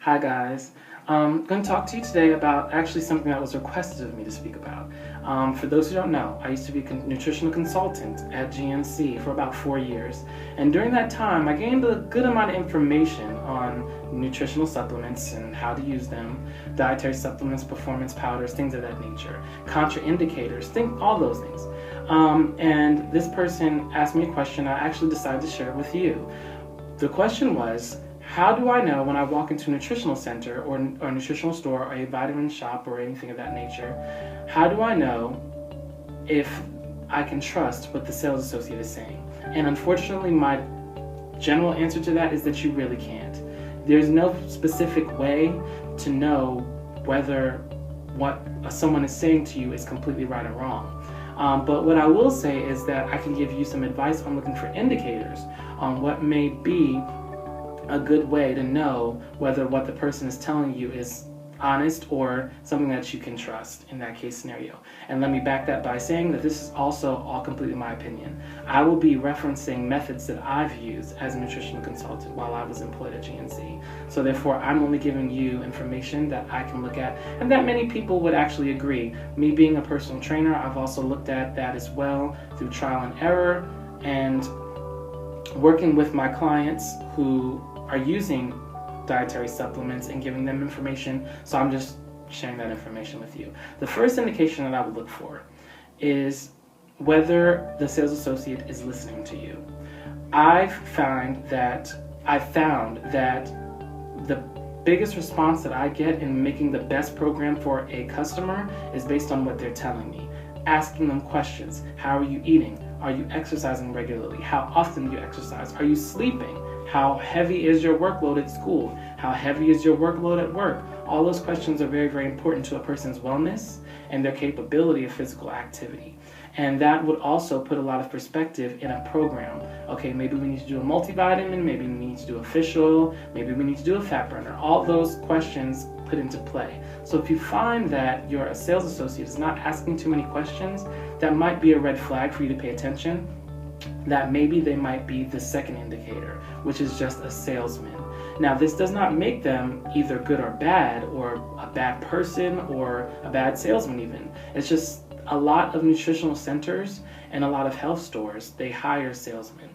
Hi guys, I'm going to talk to you today about actually something that was requested of me to speak about. For those who don't know, I used to be a nutritional consultant at GNC for about 4 years, and during that time I gained a good amount of information on nutritional supplements and how to use them, dietary supplements, performance powders, things of that nature, contraindicators, all those things. And this person asked me a question. I actually decided to share it with you. The question was, how do I know when I walk into a nutritional center or a nutritional store or a vitamin shop or anything of that nature, how do I know if I can trust what the sales associate is saying? And unfortunately, my general answer to that is that you really can't. There's no specific way to know whether what someone is saying to you is completely right or wrong. But what I will say is that I can give you some advice on looking for indicators on what may be a good way to know whether what the person is telling you is honest or something that you can trust in that case scenario. And let me back that by saying that this is also all completely my opinion. I will be referencing methods that I've used as a nutritional consultant while I was employed at GNC. So therefore, I'm only giving you information that I can look at and that many people would actually agree. Me being a personal trainer, I've also looked at that as well through trial and error and working with my clients who are using dietary supplements and giving them information, so I'm just sharing that information with you. The first indication that I would look for is whether the sales associate is listening to you. I've found that the biggest response that I get in making the best program for a customer is based on what they're telling me. Asking them questions. How are you eating? Are you exercising regularly? How often do you exercise? Are you sleeping? How heavy is your workload at school? How heavy is your workload at work? All those questions are very, very important to a person's wellness and their capability of physical activity. And that would also put a lot of perspective in a program. Okay, maybe we need to do a multivitamin, maybe we need to do a fish oil, maybe we need to do a fat burner. All those questions put into play. So if you find that your sales associate is not asking too many questions, that might be a red flag for you to pay attention. That maybe they might be the second indicator, which is just a salesman. Now, this does not make them either good or bad, or a bad person, or a bad salesman even. It's just a lot of nutritional centers and a lot of health stores, they hire salesmen.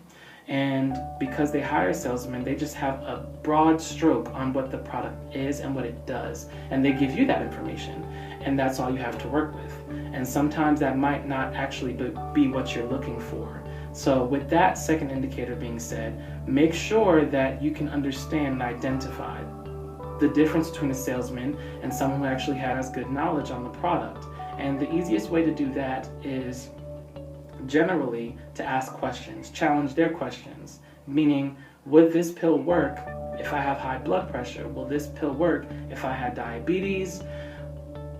And because they hire salesmen, they just have a broad stroke on what the product is and what it does. And they give you that information, and that's all you have to work with. And sometimes that might not actually be what you're looking for. So with that second indicator being said, make sure that you can understand and identify the difference between a salesman and someone who actually has good knowledge on the product. And the easiest way to do that is generally to ask questions, challenge their questions, meaning, would this pill work if I have high blood pressure? Will this pill work if I had diabetes?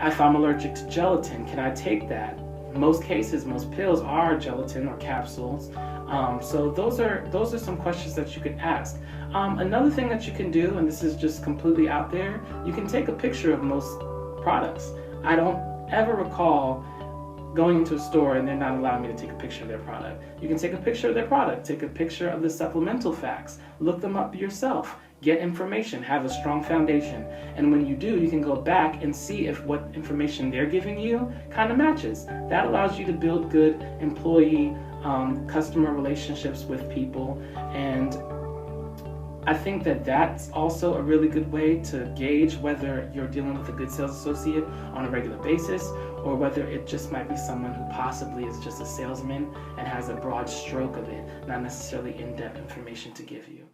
If I'm allergic to gelatin, can I take that? Most cases, most pills are gelatin or capsules. So those are some questions that you could ask. Another thing that you can do, and this is just completely out there, you can take a picture of most products. I don't ever recall going into a store and they're not allowing me to take a picture of their product. You can take a picture of their product, take a picture of the supplemental facts, look them up yourself, get information, have a strong foundation. And when you do, you can go back and see if what information they're giving you kind of matches. That allows you to build good employee customer relationships with people. And I think that that's also a really good way to gauge whether you're dealing with a good sales associate on a regular basis, or whether it just might be someone who possibly is just a salesman and has a broad stroke of it, not necessarily in-depth information to give you.